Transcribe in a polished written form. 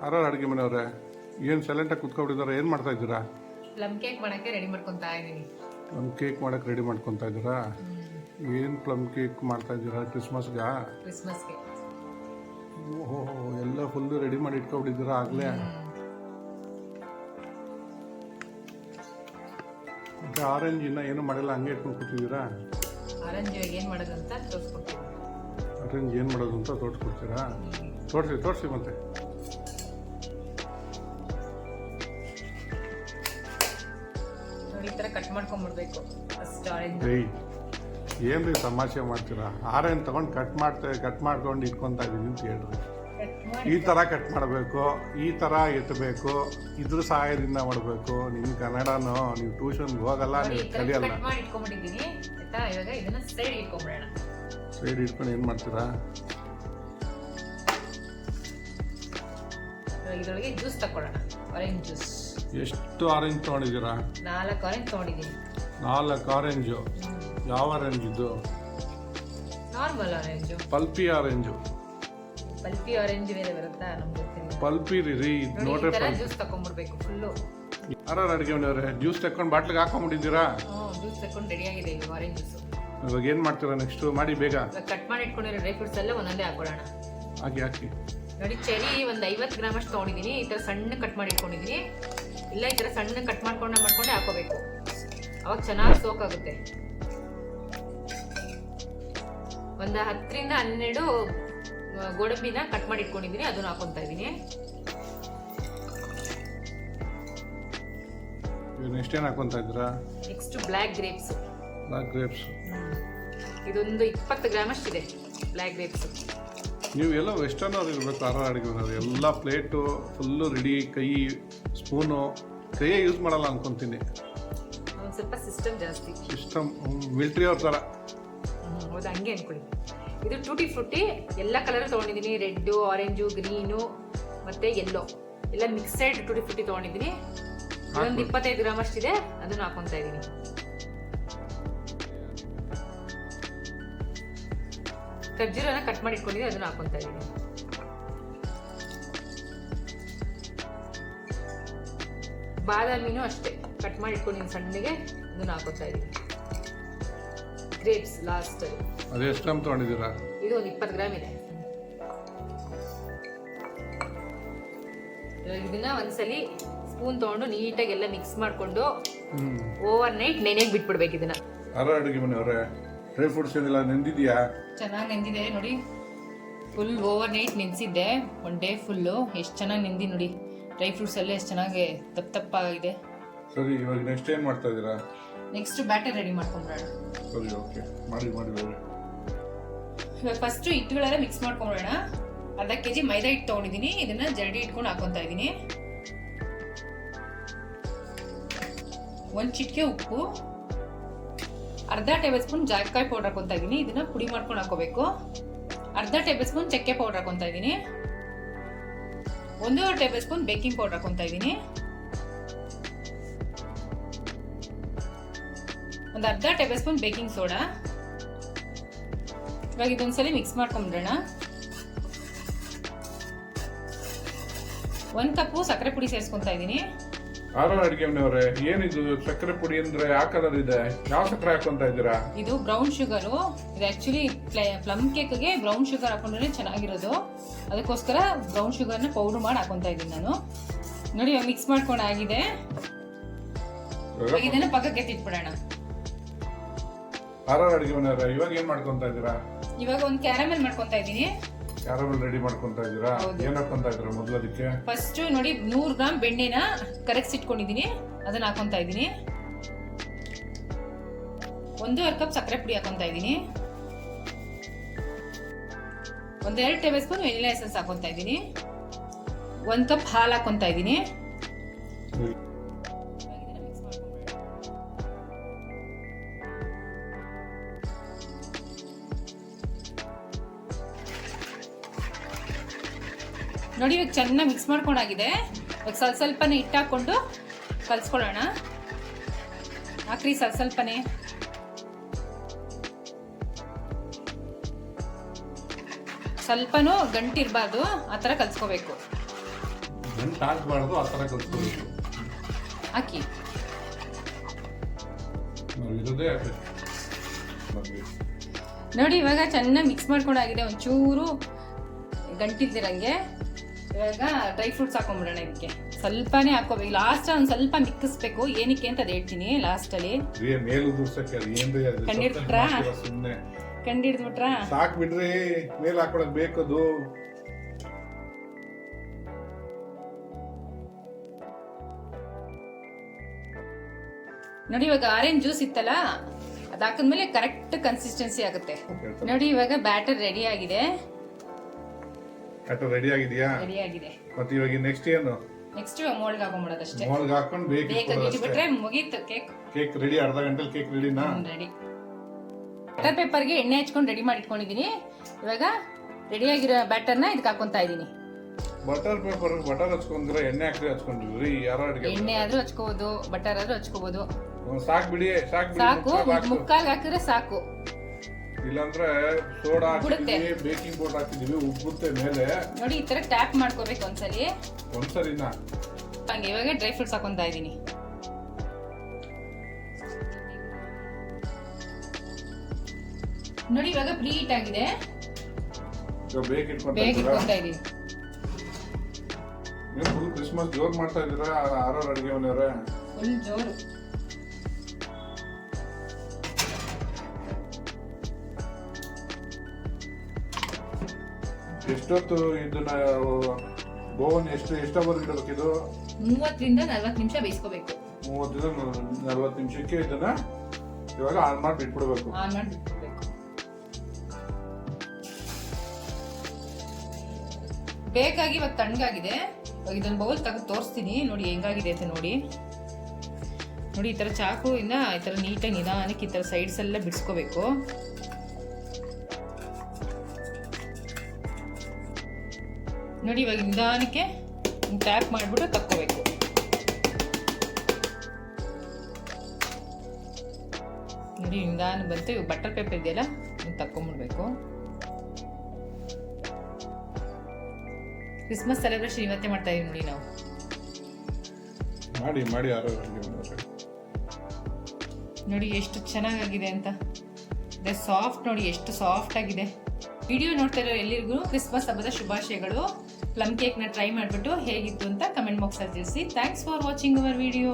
ಯಾರು ಅಡುಗೆ ಮನೆಯವ್ರೆ ಏನು ಸೈಲೆಂಟಾಗಿ ಕುತ್ಕೊಂಡಿದ್ದಾರೆ? ಏನು ಮಾಡ್ತಾ ಇದ್ದೀರಾ? ಪ್ಲಮ್ ಕೇಕ್ ಮಾಡೋಕ್ಕೆ ರೆಡಿ ಮಾಡ್ಕೊತಾ ಇದ್ದೀನಿ. ಪ್ಲಮ್ ಕೇಕ್ ಮಾಡೋಕ್ಕೆ ರೆಡಿ ಮಾಡ್ಕೊತಾ ಇದ್ದೀರಾ? ಏನು ಪ್ಲಮ್ ಕೇಕ್ ಮಾಡ್ತಾ ಇದ್ದೀರಾ? ಕ್ರಿಸ್ಮಸ್ಗೆ? ಕ್ರಿಸ್ಮಸ್ಗೆ. ಓಹೋ, ಎಲ್ಲ ಫುಲ್ಲು ರೆಡಿ ಮಾಡಿ ಇಟ್ಕೊಂಡಿದ್ದೀರಾ ಆಗಲೇ? ಮತ್ತು ಆರೆಂಜ್ ಇನ್ನೂ ಏನು ಮಾಡಿಲ್ಲ, ಹಂಗೆ ಇಟ್ಕೊಂಡು ಕೂತಿದ್ದೀರಾ? ಆರೆಂಜ್ ಏನು ಮಾಡೋದು ಅಂತ ತೋರಿಸ್ಕೊಡ್ತೀನಿ. ಆರೆಂಜ್ ಏನು ಮಾಡೋದು ಅಂತ ತೋರಿಸ್ಕೊಡ್ತೀರಾ? ತೋರಿಸಿ ಮತ್ತೆ. ನೋಡಿ, ಈ ಥರ ಕಟ್ ಮಾಡ್ಕೊಂಡ್ಬಿಡ್ಬೇಕು ಫಸ್ಟ್ ಆರೆಂಜ್. ಏನು ರೀ ತಮಾಷೆ ಮಾಡ್ತೀರಾ? ಆರೆಂಜ್ ತೊಗೊಂಡು ಕಟ್ ಮಾಡ್ಕೊಂಡು ಇಟ್ಕೊತಾ ಇದ್ದೀನಿ ಅಂತ ಹೇಳ್ರಿ. ಈ ಥರ ಕಟ್ ಮಾಡಬೇಕು, ಈ ಥರ ಎತ್ತಬೇಕು, ಇದ್ರ ಸಹಾಯದಿಂದ ಮಾಡಬೇಕು. ನಿಮ್ಮ ಕನ್ನಡನೋ ನೀವು ಟ್ಯೂಷನ್ಗೆ ಹೋಗಲ್ಲ, ನೀವು ಕಲಿಯಲ್ಲ. ಕಟ್ ಮಾಡಿ ಇಟ್ಕೊಂಡ್ಬಿಟ್ಟಿದ್ದೀನಿ ಆಯ್ತಾ. ಇವಾಗ ಇದನ್ನ ಸೈಡ್ ಇಟ್ಕೊಂಡ್ಬಿಡೋಣ. ಸೈಡ್ ಇಟ್ಕೊಂಡು ಏನು ಮಾಡ್ತೀರಾ? ಇದರೊಳಗೆ ಜ್ಯೂಸ್ ತಗೊಳ್ಳೋಣ, ಆರೆಂಜ್ ಜ್ಯೂಸ್. ಎಷ್ಟು ಆರೆಂಜ್ ತೊಗೊಂಡಿದ್ದೀರಾ? 4 ಆರೆಂಜ್ ತೊಗೊಂಡಿದ್ದೀನಿ. 4 ಆರೆಂಜು? ಯಾವ ಆರೆಂಜ್ ಇದು? Normal orange. Pulpy orange? Pulpy orange ಬೇರೆ ಬರುತ್ತಾ? ನಮ್ಗೆ ಗೊತ್ತಿಲ್ಲ. ಪಲ್ಪಿ ರೀ ನೋಡ್ರಿ. ಜ್ಯೂಸ್ ತಗೊಂಡ್ಬಿಡ್ಬೇಕು ಫುಲ್ಲು. ಯಾರು ಅಡುಗೆ ಮನೆಯವ್ರೆ ಜ್ಯೂಸ್ ತಗೊಂಡು ಬಾಟ್ಲಿಗೆ ಹಾಕೊಂಡ್ಬಿಟ್ಟಿದ್ದೀರಾ? ಜ್ಯೂಸ್ ತಗೊಂಡು ರೆಡಿ ಆಗಿದೆ ಈಗ ಆರೆಂಜ್ ಜ್ಯೂಸ್. ಇವಾಗ ಏನು ಮಾಡ್ತೀರಾ ನೆಕ್ಸ್ಟು? ಮಾಡಿ ಬೇಗ. ಕಟ್ ಮಾಡಿ ಇಟ್ಕೊಂಡಿರೋ ಡ್ರೈ ಫ್ರೂಟ್ಸ್ ಎಲ್ಲ ಒಂದೊಂದೇ ಹಾಕೊಳ್ಳೋಣ. ಹಾಕಿ. ನೋಡಿ, ಚೆರಿ ಒಂದು 50 ಗ್ರಾಮ್ ಅಷ್ಟು ತೊಗೊಂಡಿದ್ದೀನಿ. ಈ ಥರ ಸಣ್ಣ ಕಟ್ ಮಾಡಿ ಇಟ್ಕೊಂಡಿದ್ದೀನಿ. ಇಲ್ಲ, ಈ ಥರ ಸಣ್ಣ ಕಟ್ ಮಾಡ್ಕೊಂಡೆ ಹಾಕೋಬೇಕು, ಅವಾಗ ಚೆನ್ನಾಗಿ ಸೋಕ್ ಆಗುತ್ತೆ. ಒಂದು 10ರಿಂದ 12 ಗೋಡಂಬಿನ ಕಟ್ ಮಾಡಿ ಇಟ್ಕೊಂಡಿದ್ದೀನಿ, ಅದನ್ನ ಹಾಕೊಂತಾ ಇದ್ದೀನಿ. ನೆಕ್ಸ್ಟ್ ಏನು ಹಾಕೊಂತ ಇದ್ದೀರಾ? Next black grapes. ಇದೊಂದು 20 ಗ್ರಾಮ್ ಅಷ್ಟಿದೆ ಬ್ಲ್ಯಾಕ್ ಗ್ರೇಪ್ಸ್. ನೀವು ಎಲ್ಲ ವೆಸ್ಟರ್ನ್ ಅವ್ರು ಇರಬೇಕು. ಅಡುಗೆ ಮನೆಯವ್ರು ಎಲ್ಲ ಪ್ಲೇಟು ಫುಲ್ಲು ರೆಡಿ, ಕೈ ಸ್ಪೂನು ಕೈಯೇ ಯೂಸ್ ಮಾಡಲ್ಲ ಅನ್ಕೊಂತೀನಿ. ಒಂದು ಸ್ವಲ್ಪ ಸಿಸ್ಟಮ್ ಜಾಸ್ತಿ. ಸಿಸ್ಟಮ್ ಮಿಲ್ಟ್ರಿ ಅವ್ರ ಥರ. ಹೌದು, ಹಂಗೆ ಅನ್ಕೊಳ್ಳಿ. ಇದು ಟೂಟಿ ಫ್ರೂಟಿ ಎಲ್ಲ ಕಲರ್ ತೊಗೊಂಡಿದ್ದೀನಿ. ರೆಡ್ಡು, ಆರೆಂಜು, ಗ್ರೀನು ಮತ್ತು ಯೆಲ್ಲೋ ಎಲ್ಲ ಮಿಕ್ಸೆಡ್ ಟೂಟಿ ಫ್ರೂಟಿ ತೊಗೊಂಡಿದ್ದೀನಿ. ಒಂದು 25 ಗ್ರಾಮ್ ಅಷ್ಟಿದೆ, ಅದನ್ನು ಹಾಕೊತಾ ಇದ್ದೀನಿ. ಖರ್ಜೂರನ ಕಟ್ ಮಾಡಿ ಇಟ್ಕೊಂಡಿದ್ದೀನಿ, ಅದನ್ನು ಹಾಕೊತಾ ಇದ್ದೀನಿ. ಬಾದಾಮಿನೂ ಅಷ್ಟೇ ಕಟ್ ಮಾಡಿ ಇಟ್ಕೊಂಡಿದ್ದೀನಿ ಸಣ್ಣಗೆ, ಅದನ್ನು ಹಾಕೊತಾ ಇದ್ದೀನಿ. Grapes last. ಅದು ಎಷ್ಟು ಗ್ರಾಮ್ ತೊಗೊಂಡಿದ್ದೀರಾ? ಇದು ಒಂದು 20 ಗ್ರಾಮ್ ಇದೆ. ಇದನ್ನ ಒಂದ್ಸಲಿ ಸ್ಪೂನ್ ತಗೊಂಡು ನೀಟಾಗಿ ಎಲ್ಲ ಮಿಕ್ಸ್ ಮಾಡಿಕೊಂಡು ಓವರ್ ನೈಟ್ ನೆನೆಗೆ ಬಿಟ್ಬಿಡ್ಬೇಕು ಇದನ್ನ. ಅಡುಗೆ ಮನೆಯವ್ರೆ ಡ್ರೈ ಫ್ರೂಟ್ಸ್ ಏನಿಲ್ಲ ನೆಂದಿದ್ಯಾ? ಚೆನ್ನಾಗಿ ನೆಂದಿದೆ ನೋಡಿ. ಫುಲ್ ಓವರ್ ನೈಟ್ ನೆನೆಸಿದ್ದೆ, 1 ಡೇ ಫುಲ್ಲು. ಎಷ್ಟು ಚೆನ್ನಾಗಿ ನೆಂದಿ ನೋಡಿ. ಡ್ರೈ ಫ್ರೂಟ್ಸ್ ಎಲ್ಲ ಎಷ್ಟು ಚೆನ್ನಾಗಿ ದಪ್ಪಾಗಿದೆ. ಸರಿ, ಇವಾಗ ನೆಕ್ಸ್ಟ್ ಏನು ಮಾಡ್ತಾ ಇದ್ದೀರಾ? ನೆಕ್ಸ್ಟ್ ಬ್ಯಾಟರ್ ರೆಡಿ ಮಾಡ್ಕೊಂಡ್ಬಿಡೋಣ. ಸರಿ, ಓಕೆ, ಮಾಡಿ. ಇವಾಗ ಫಸ್ಟು ಹಿಟ್ಟುಗಳೆಲ್ಲ ಮಿಕ್ಸ್ ಮಾಡ್ಕೊಂಡ್ಬಿಡೋಣ. ಅರ್ಧ kg ಮೈದಾ ಹಿಟ್ಟು ತೊಗೊಂಡಿದ್ದೀನಿ, ಇದನ್ನ ಜರಡಿ ಇಟ್ಕೊಂಡು ಹಾಕೊತಾ ಇದ್ದೀನಿ. 1 ಚಿಟಿಕೆ ಉಪ್ಪು, ಅರ್ಧ ಟೇಬಲ್ ಸ್ಪೂನ್ ಜಾಯಿಕಾಯಿ ಪೌಡರ್ ಹಾಕೊತಾ ಇದ್ದೀನಿ. ಇದನ್ನ ಪುಡಿ ಮಾಡ್ಕೊಂಡು ಹಾಕೋಬೇಕು. ಅರ್ಧ ಟೇಬಲ್ ಸ್ಪೂನ್ ಚಕ್ಕೆ ಪೌಡರ್ ಹಾಕೊತಾ ಇದ್ದೀನಿ. 1 ಟೇಬಲ್ ಸ್ಪೂನ್ ಬೇಕಿಂಗ್ ಪೌಡರ್ ಹಾಕೊತಾ ಇದ್ದೀನಿ. ಒಂದು ಅರ್ಧ ಟೇಬಲ್ ಸ್ಪೂನ್ ಬೇಕಿಂಗ್ ಸೋಡಾ. ಇವಾಗ ಇದೊಂದ್ಸಲಿ ಮಿಕ್ಸ್ ಮಾಡ್ಕೊಂಡ್ಬಿಡೋಣ. 1 ಕಪ್ಪು ಸಕ್ಕರೆ ಪುಡಿ ಸೇರಿಸ್ಕೊಂತಾ ಇದ್ದೀನಿ. ಅಡುಗೆ ಮನೆಯವ್ರೆ ಏನಿದು ಸಕ್ಕರೆ ಪುಡಿ ಅಂದ್ರೆ ಯಾವ ಕಲರ್ ಇದೆ? ಯಾವ ಸಕ್ಕರೆ ಹಾಕೊಂತ ಇದ್ದೀರಾ? ಇದು ಬ್ರೌನ್ ಶುಗರು. ಇದು ಆಕ್ಚುಲಿ ಪ್ಲಮ್ ಕೇಕ್ಗೆ ಬ್ರೌನ್ ಶುಗರ್ ಹಾಕೊಂಡ್ರೆ ಚೆನ್ನಾಗಿರೋದು. ಅದಕ್ಕೋಸ್ಕರ ಬ್ರೌನ್ ಶುಗರ್ನ ಪೌಡರ್ ಮಾಡಿ ಹಾಕೊಂತಾ ಇದ್ದೀನಿ ನಾನು. ನೋಡಿ, ಮಿಕ್ಸ್ ಮಾಡ್ಕೊಂಡು ಆಗಿದೆ. ಇದನ್ನ ಪಕ್ಕಕ್ಕೆ ಎತ್ತಿಟ್ಬಿಡೋಣ. ಅಡುಗೆ ಮನೆಯವ್ರೆ ಇವಾಗ ಏನ್ ಮಾಡ್ಕೊಂತ ಇದ್ದೀರಾ? ಇವಾಗ ಒಂದು ಕ್ಯಾರಮೆಲ್ ಮಾಡ್ಕೊಂತಾ ಇದ್ದೀನಿ. ಕ್ಯಾರಮೆಲ್ ರೆಡಿ ಮಾಡ್ಕೊಂತ ಇದ್ದೀರಾ? ಏನ್ ಹಾಕೊಂತ ಇದ್ದೀರಾ ಮೊದಲು? ಅದಕ್ಕೆ ಫಸ್ಟ್ ನೋಡಿ 100 ಗ್ರಾಮ್ ಬೆಣ್ಣೆನ ಕರಗಿಸಿಟ್ಕೊಂಡಿದ್ದೀನಿ, ಅದನ್ನ ಹಾಕೊಂತಾ ಇದ್ದೀನಿ. 1.5 ಕಪ್ ಸಕ್ಕರೆ ಪುಡಿ ಹಾಕೊಂತಾ ಇದ್ದೀನಿ. 1-2 ಟೇಬಲ್ ಸ್ಪೂನ್ ವೆನಿಲಾ ಎಸೆನ್ಸ್ ಹಾಕೊಂತಾ ಇದ್ದೀನಿ. 1 ಕಪ್ ಹಾಲು ಹಾಕೊಂತಾ ಇದ್ದೀನಿ. ನೋಡಿ, ಇವಾಗ ಚೆನ್ನಾಗಿ ಮಿಕ್ಸ್ ಮಾಡ್ಕೊಂಡಾಗಿದೆ. ಇವಾಗ ಸ್ವಲ್ಪನೇ ಹಿಟ್ಟು ಹಾಕೊಂಡು ಕಲ್ಸ್ಕೊಳ್ಳೋಣ. ಹಾಕ್ರಿ ಸ್ವಲ್ಪನೇ. ಸ್ವಲ್ಪನೂ ಗಂಟಿರಬಾರ್ದು, ಆ ಥರ ಕಲ್ಸ್ಕೋಬೇಕು. ಗಂಟು ಹಾಕ್ಬಾರ್ದು, ಆ ಥರ ಕಲ್ಸ್ಕೊಬೇಕು. ಹಾಕಿ ನಾವು ಇರೋದೇ ಹಾಕಬೇಕು. ನೋಡಿ ಇವಾಗ ಚೆನ್ನಾಗಿ ಮಿಕ್ಸ್ ಮಾಡ್ಕೊಂಡಾಗಿದೆ, ಒಂಚೂರು ಗಂಟಿಲ್ದಿರಂಗೆ. ಇವಾಗ ಡ್ರೈ ಫ್ರೂಟ್ಸ್ ಹಾಕೊಂಡ್ಬಿಡೋಣ. ಇದಕ್ಕೆ ಸ್ವಲ್ಪನೇ ಹಾಕೋಬೇಕು, ಲಾಸ್ಟ್ ಒಂದು ಸ್ವಲ್ಪ ಮಿಕ್ಕಿಸ್ಬೇಕು. ಏನಕ್ಕೆ ಅಂತ ಅದು ಹೇಳ್ತೀನಿ ಲಾಸ್ಟಲ್ಲಿ. ಮೇಲೆ ಉದುರ್ಸಕ್ಕೆ ಅದು ಏನ್ರಿ ಅದು ಕಂಡಿಡ್ಬಿಟ್ರಾ? ಸುಮ್ಮನೆ ಕಂಡಿಡ್ದ್ಬಿಟ್ರಾ? ಸಾಕು ಬಿಡ್ರಿ, ಮೇಲೆ ಹಾಕೊಳಕ್ ಬೇಕದು. ನೋಡಿ ಇವಾಗ ಆರೆಂಜ್ ಜ್ಯೂಸ್ ಇತ್ತಲ್ಲ, ಅದು ಹಾಕಿದ್ಮೇಲೆ ಕರೆಕ್ಟ್ ಕನ್ಸಿಸ್ಟೆನ್ಸಿ ಆಗುತ್ತೆ. ನೋಡಿ ಇವಾಗ ಬ್ಯಾಟರ್ ರೆಡಿ ಆಗಿದೆ. ರೆಡಿ ಆಗಿದೆಯಾ? ರೆಡಿ ಆಗಿದೆ. ಮತ್ತೆ ಇವಾಗ ನೆಕ್ಸ್ಟ್ ಏನು? Next mould ಹಾಕೊಂಡ್ಬಿಡೋದಷ್ಟೇ. ಮೋಲ್ಗೆ ಹಾಕೊಂಡು ಬೇಕಿಟ್ಬಿಟ್ರೆ ಮುಗೀತು. Cake ready. ಅರ್ಧ ಗಂಟೆಲಿ ಕೇಕ್ ರೆಡಿನಾ? ರೆಡಿ. ಬಟರ್ ಪೇಪರ್ಗೆ ಎಣ್ಣೆ ಹಚ್ಕೊಂಡು ರೆಡಿ ಮಾಡಿ ಇಟ್ಕೊಂಡಿದ್ದೀನಿ. ಇವಾಗ ರೆಡಿ ಆಗಿರೋ ಬ್ಯಾಟರ್ನ ಇದಕ್ಕೆ ಹಾಕೊಂತಾ ಇದ್ದೀನಿ. ಬಟರ್ ಪೇಪರ್ ಬಟರ್ ಹಚ್ಕೊಂಡ್ರೆ ಎಣ್ಣೆ ಹಾಕಿ ಹಚ್ಕೊಂಡಿದ್ರಿ ಯಾರು ಅಡಿಗೆ? ಎಣ್ಣೆ ಆದ್ರೂ ಹಚ್ಕೋಬಹುದು, ಬಟರ್ ಆದ್ರೂ ಹಚ್ಕೋಬಹುದು. ಸಾಕು ಬಿಡಿ, ಸಾಕು. ಮುಕ್ಕಾಲ್ ಹಾಕಿದ್ರೆ ಸಾಕು. ಇಲ್ಲಾಂದ್ರೆ ಸೋಡಾ ಹಾಕಿದೀವಿ, ಬೇಕಿಂಗ್ ಪೌಡರ್ ಹಾಕಿದೀವಿ, ಉಬ್ಬುತ್ತೆ ಮೇಲೆ. ನೋಡಿ ಈ ತರ ಟ್ಯಾಪ್ ಮಾಡ್ಕೋಬೇಕು ಒಂದ್ಸರಿನಾ. ಹಂಗೆ ಇವಾಗ ಡ್ರೈ ಫ್ರೂಟ್ಸ್ ಹಾಕೊಂತಾ ಇದೀನಿ. ನೋಡಿ ಇವಾಗ ಪ್ರೀಟ್ ಆಗಿದೆ. ಬೇಕ್ ಇಟ್ಕೊಂತಾ ಇದೀನಿ. ನೀವು ಫುಲ್ ಕ್ರಿಸ್ಮಸ್ ಜೋರ್ ಮಾಡ್ತಾ ಇದೀರಾ ಆರೋರ್ ಅಡಿಗೆ ಮನೆಯವ್ರೆ? ಫುಲ್ ಜೋರು. ಎಷ್ಟೊತ್ತು ಇದನ್ನ ಬೋನ್ ಎಷ್ಟವರೆಗೆ ಇಡಬೇಕು? ಇದು 30ರಿಂದ 40 ನಿಮಿಷ ಬೇಯಿಸ್ಕೋಬೇಕು. 30ರಿಂದ 40 ನಿಮಿಷಕ್ಕೆ ಇದನ್ನ ಇವಾಗ ಆನ್ ಮಾಡಿ ಬಿಟ್ಬಿಡ್ಬೇಕು. ಬೇಕಾಗಿ ಇವಾಗ ತಣ್ಣಗಾಗಿದೆ. ಇವಾಗ ಇದೊಂದು ಬೌಲ್ ತೆಗೆದು ತೋರಿಸ್ತೀನಿ, ನೋಡಿ ಹೆಂಗಾಗಿದೆ ಅಂತ ನೋಡಿ. ನೋಡಿ ಈ ತರ ಚಾಕು ಇಂದ ಈ ತರ ನೀಟಾಗಿ ನಿಧಾನಕ್ಕೆ ಈ ತರ ಸೈಡ್ಸ್ ಎಲ್ಲ ಬಿಡಿಸ್ಕೋಬೇಕು. ನೋಡಿ ಇವಾಗ ನಿಧಾನಕ್ಕೆ ಟ್ಯಾಪ್ ಮಾಡಿಬಿಟ್ಟು ತಕ್ಕೋಬೇಕು. ನೋಡಿ ನಿಧಾನ ಬಂತು. ಇವಾಗ ಬಟರ್ ಪೇಪರ್ ಇದೆಯಲ್ಲ ತಕ್ಕೊಂಬಿಡ್ಬೇಕು. ಕ್ರಿಸ್ಮಸ್ ಸೆಲೆಬ್ರೇಷನ್ ಇವತ್ತೇ ಮಾಡ್ತಾ ಇದೀವಿ ನೋಡಿ ನಾವು. ಮಾಡಿ ಆರೋರ್ ಅಡಿಗೆ ಮನೆಯವ್ರೆ. ನೋಡಿ ಎಷ್ಟು ಚೆನ್ನಾಗಿದೆ ಅಂತ. ಸಾಫ್ಟ್ ನೋಡಿ ಎಷ್ಟು ಸಾಫ್ಟ್ ಆಗಿದೆ. ವಿಡಿಯೋ ನೋಡ್ತಾ ಇರೋ ಎಲ್ಲರಿಗೂ ಕ್ರಿಸ್ಮಸ್ ಹಬ್ಬದ ಶುಭಾಶಯಗಳು. ಪ್ಲಮ್ ಕೇಕ್ನ ಟ್ರೈ ಮಾಡಿಬಿಟ್ಟು ಹೇಗಿತ್ತು ಅಂತ ಕಮೆಂಟ್ ಬಾಕ್ಸಲ್ಲಿ ತಿಳಿಸಿ. Thanks for watching our video.